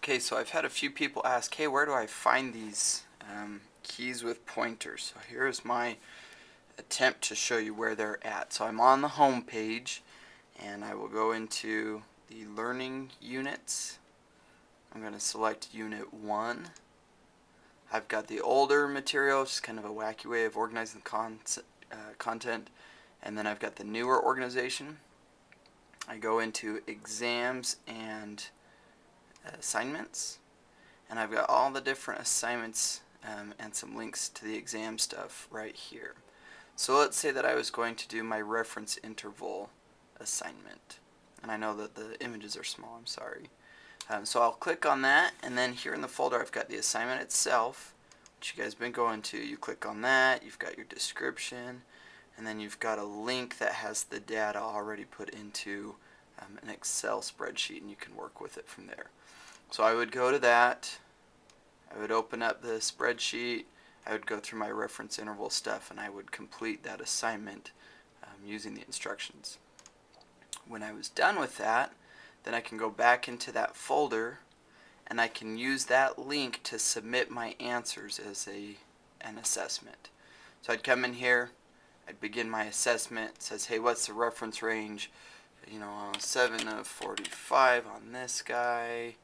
Okay, so I've had a few people ask, hey, where do I find these keys with pointers? So here's my attempt to show you where they're at. So I'm on the home page, and I will go into the learning units. I'm going to select Unit 1. I've got the older material, just kind of a wacky way of organizing the content. And then I've got the newer organization. I go into exams and assignments, and I've got all the different assignments and some links to the exam stuff right here. So let's say that I was going to do my reference interval assignment, and I know that the images are small, I'm sorry. So I'll click on that, and then here in the folder I've got the assignment itself, which you guys have been going to. You click on that, you've got your description, and then you've got a link that has the data already put into an Excel spreadsheet, and you can work with it from there. So I would go to that, I would open up the spreadsheet, I would go through my reference interval stuff, and I would complete that assignment using the instructions. When I was done with that, then I can go back into that folder, and I can use that link to submit my answers as an assessment. So I'd come in here, I'd begin my assessment. It says, hey, what's the reference range? 7 to 45 on this guy.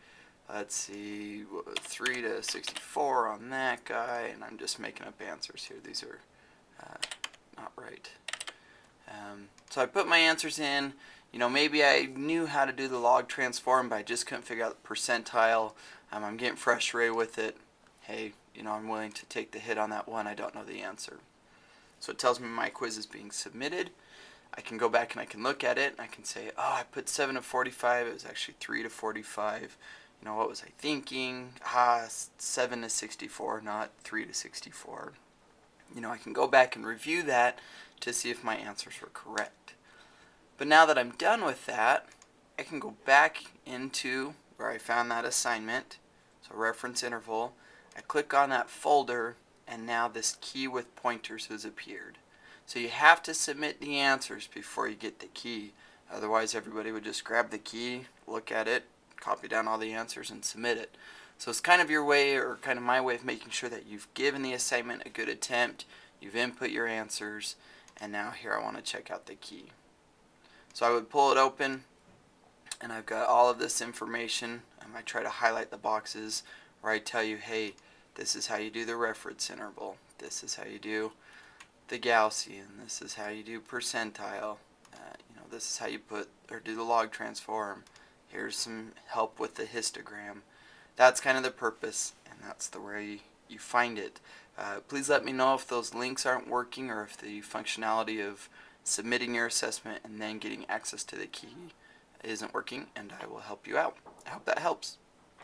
Let's see, 3 to 64 on that guy, and I'm just making up answers here. These are not right. So I put my answers in. Maybe I knew how to do the log transform, but I just couldn't figure out the percentile. I'm getting frustrated with it. Hey, I'm willing to take the hit on that one. I don't know the answer. So it tells me my quiz is being submitted. I can go back and I can look at it, and I can say, oh, I put 7 to 45. It was actually 3 to 45. What was I thinking? 7 to 64, not 3 to 64. I can go back and review that to see if my answers were correct. But now that I'm done with that, I can go back into where I found that assignment, so reference interval. I click on that folder, and now this key with pointers has appeared. So you have to submit the answers before you get the key. Otherwise, everybody would just grab the key, look at it, copy down all the answers, and submit it. So it's kind of your way, or kind of my way of making sure that you've given the assignment a good attempt, you've input your answers, and now here I want to check out the key. So I would pull it open, and I've got all of this information. I try to highlight the boxes where I tell you, hey, this is how you do the reference interval. This is how you do the Gaussian. This is how you do percentile. This is how you do the log transform. Here's some help with the histogram. That's kind of the purpose, and that's the way you find it. Please let me know if those links aren't working, or if the functionality of submitting your assessment and then getting access to the key isn't working, and I will help you out. I hope that helps.